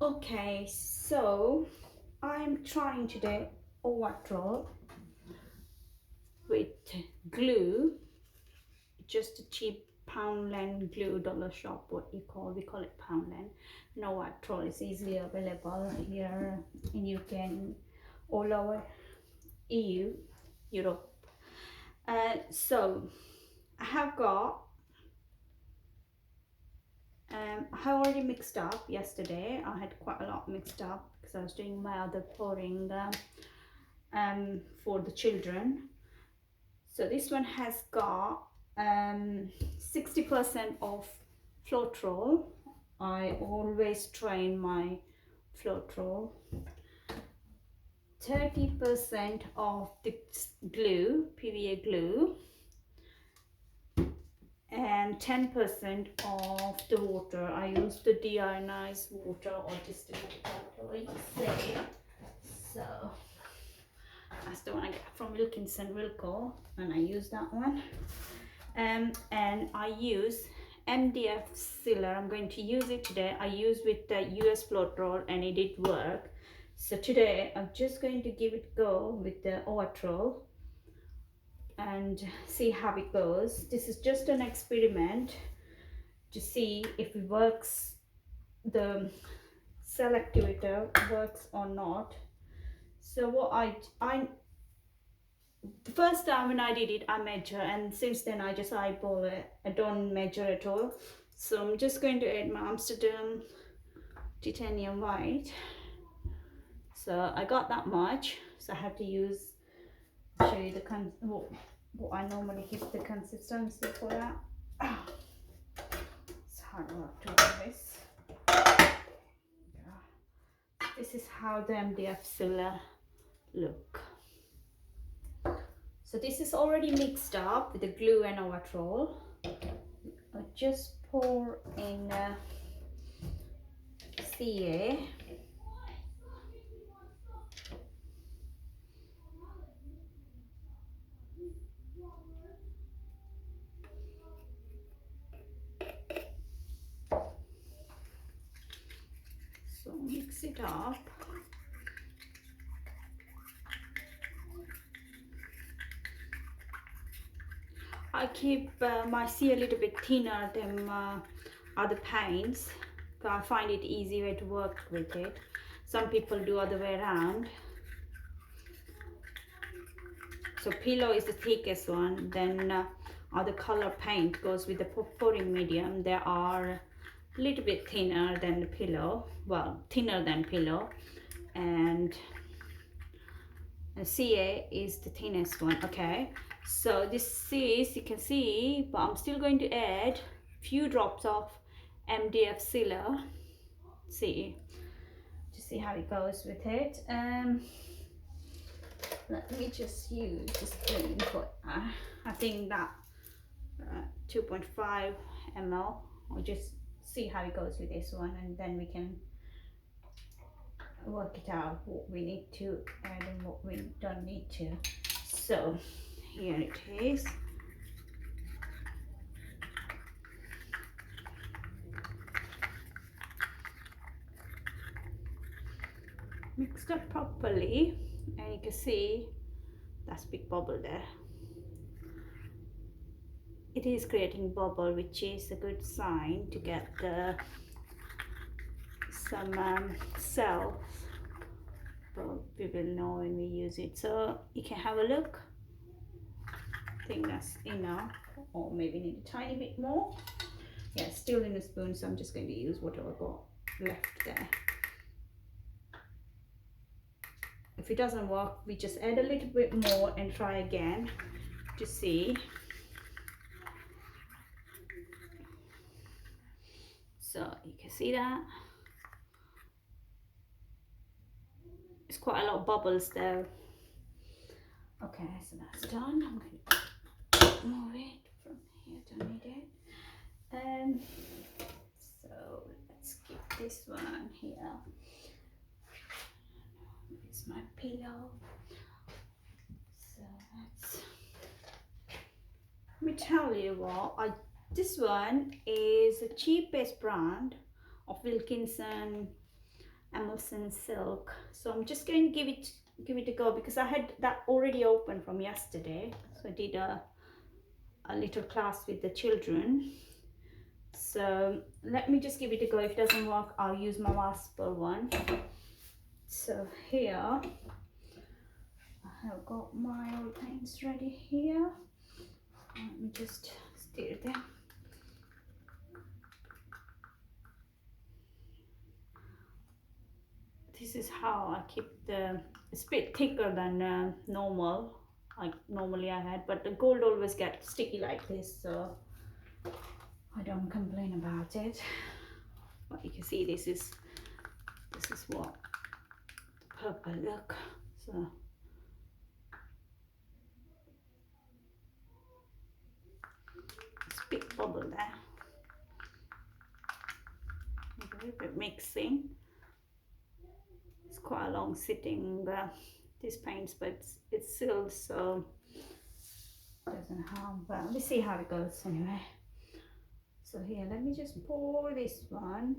Okay, so I'm trying today Owatrol with glue, just a cheap Poundland glue, dollar shop, what you call, we call it Poundland. And Owatrol is easily available here in UK and all over EU, Europe. So I have got I have already mixed up yesterday. I had quite a lot mixed up because I was doing my other pouring for the children. So this one has got 60% of Floetrol. I always train my Floetrol. 30% of the glue, PVA glue, and 10% of the water. I use the de-ionised water or distilled water, you say. So that's the one I get from Wilko, and I use that one. And I use MDF Sealer. I'm going to use it today. I used with the US Floetrol and it did work. So today I'm just going to give it a go with the Owatrol and see how it goes. This is just an experiment to see if it works, the cell activator works or not. So what I the first time when I did it, I measure, and since then I just eyeball it. I don't measure at all. So I'm just going to add my Amsterdam Titanium White. So I got that much, so I have to use, show you the what I normally keep the consistency for that. It's hard work to do this. Yeah. This is how the MDF Sealer look. So this is already mixed up with the glue and Owatrol. I just pour in CA. So mix it up. I keep my CA a little bit thinner than other paints. I find it easy way to work with it. Some people do other way around. So pillow is the thickest one, then other color paint goes with the pouring medium. They are a little bit thinner than the pillow, well, thinner than pillow, and CA is the thinnest one. Okay, so this is, you can see, but I'm still going to add few drops of MDF Sealer, see, to see how it goes with it. Let me just use the spoon for I think that 2.5 ml. I'll just see how it goes with this one, and then we can work it out what we need to add and what we don't need to. So here it is. Mixed up properly, and you can see that's big bubble there. It is creating bubble, which is a good sign to get some cells, but we will know when we use it. So you can have a look. I think that's enough, or maybe need a tiny bit more. Yeah, still in a spoon, so I'm just going to use whatever I got left there. If it doesn't work, we just add a little bit more and try again to see. So you can see that it's quite a lot of bubbles there. Okay, so that's done. I'm going to move it from here, don't need it. So let's keep this one here. It's my pillow. So let me tell you what, this one is the cheapest brand of Wilkinson Emulsion silk. So I'm just going to give it a go because I had that already open from yesterday. So I did a little class with the children. So let me just give it a go. If it doesn't work, I'll use my Valspar one. So here I have got my oil paints ready here. Let me just stir them. This is how I keep it's a bit thicker than normal, like normally I had, but the gold always gets sticky like this, so I don't complain about it. But you can see this is what the purple look. So it's a big bubble there. A little bit mixing. It's quite a long sitting these paints, but it's sealed, so it doesn't harm. But let's see how it goes anyway. So here, let me just pour this one.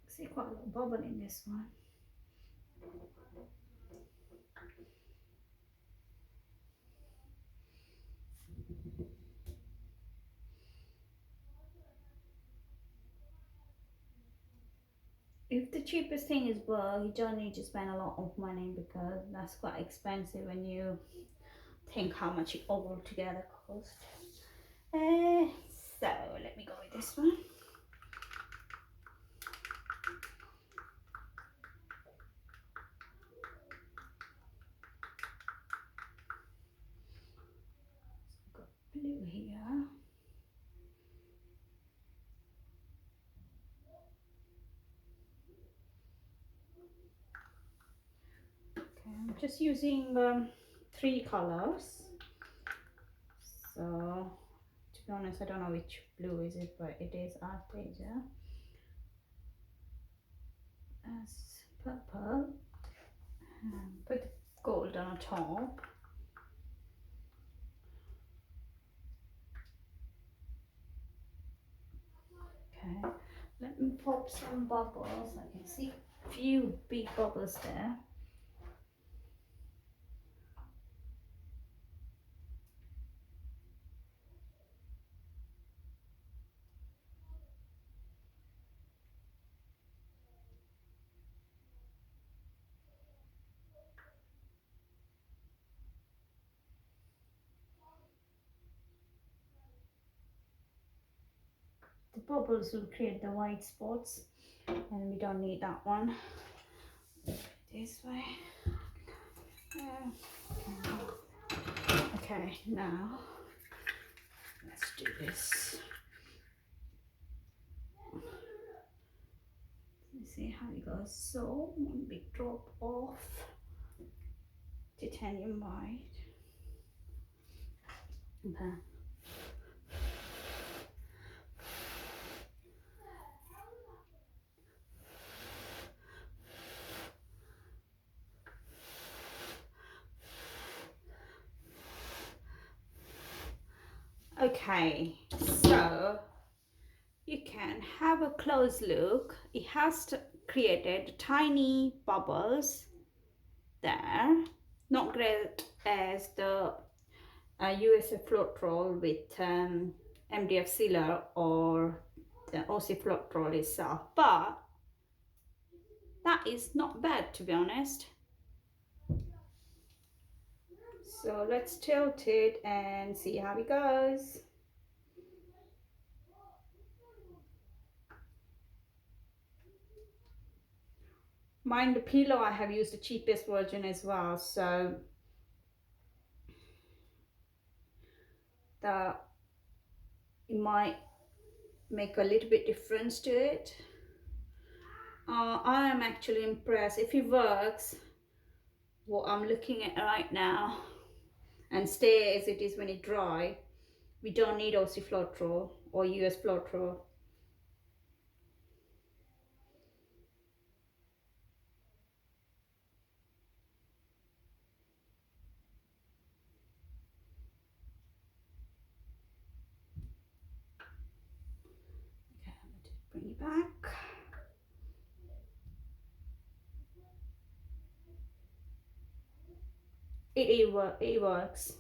See quite a lot of bubble in this one. If the cheapest thing is well, you don't need to spend a lot of money because that's quite expensive when you think how much it all together cost. So let me go with this one. Got blue here. Okay, I'm just using 3 colors. So to be honest, I don't know which blue is it, but it is Arteza. As purple. Put the gold on top. Okay, let me pop some bubbles. I can see a few big bubbles there. The bubbles will create the white spots, and we don't need that one. This way. Okay, now let's do this. Let's see how it goes. So one big drop of titanium white. Okay. Okay, so you can have a close look. It has created tiny bubbles there, not great as the USA Floetrol with MDF Sealer or the Aussie Floetrol itself, but that is not bad, to be honest. So let's tilt it and see how it goes. Mind the pillow, I have used the cheapest version as well, so it might make a little bit difference to it. I am actually impressed. If it works, what I'm looking at right now, and stay as it is when it dry, we don't need Aussie Floetrol or US Floetrol. Okay, let me just bring it back. it works.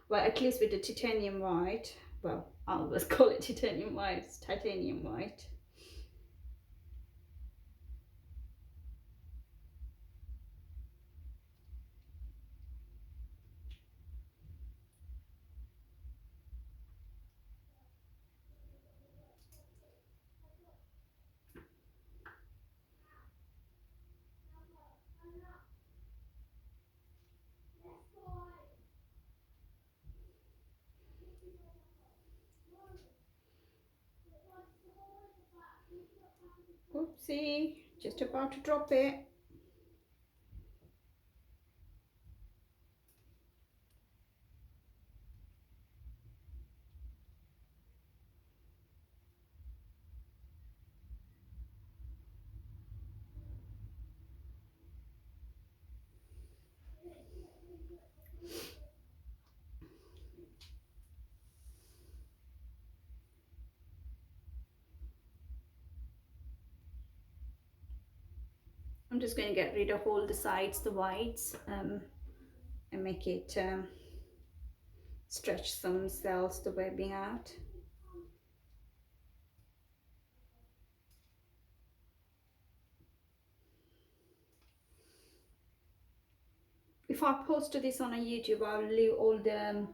Well, at least with the titanium white. Well, I always call it titanium white. It's titanium white. Oopsie, just about to drop it. I'm just going to get rid of all the sides, the whites, and make it stretch some cells, the webbing out. If I post this on a YouTube, I'll leave all the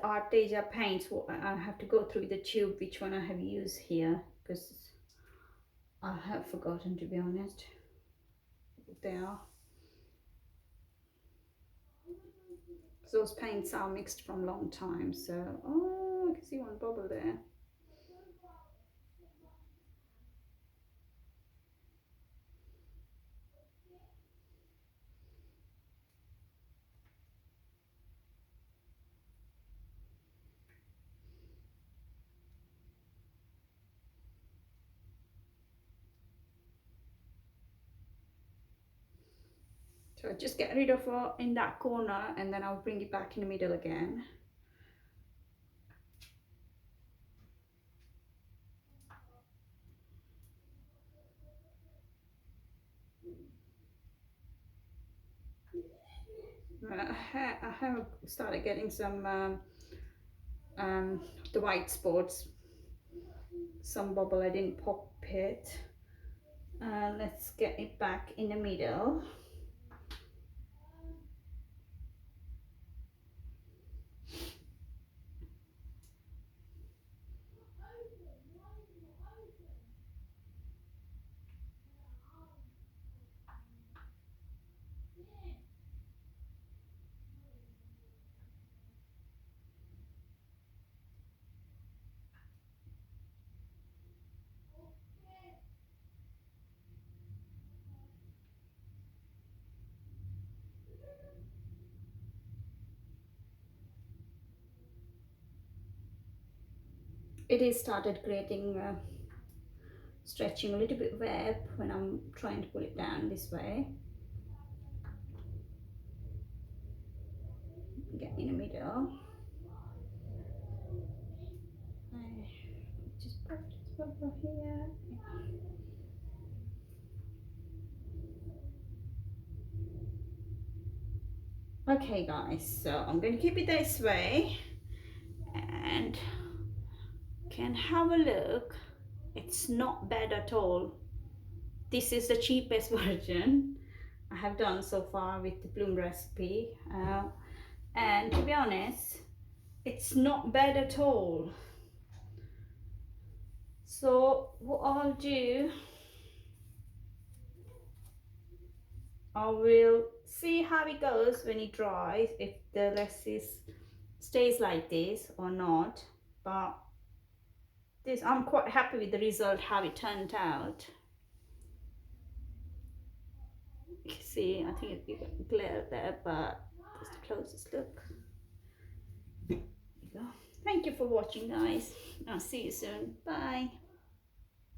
Arteza paints. I have to go through the tube which one I have used here, because I have forgotten, to be honest. They are. Those paints are mixed from long time, so oh, I can see one bubble there. So just get rid of in that corner, and then I'll bring it back in the middle again. I have started getting some the white spots, some bubble. I didn't pop it. Let's get it back in the middle. It is started creating stretching a little bit web when I'm trying to pull it down this way. Get in the middle. Just put this bubble here. Okay guys, so I'm going to keep it this way and can have a look. It's not bad at all. This is the cheapest version I have done so far with the Bloom recipe, and to be honest, it's not bad at all. So what I'll do, I will see how it goes when it dries, if the rest stays like this or not, but this, I'm quite happy with the result, how it turned out. You can see, I think you got glare there, but that's the closest look. There you go. Thank you for watching guys. I'll see you soon. Bye.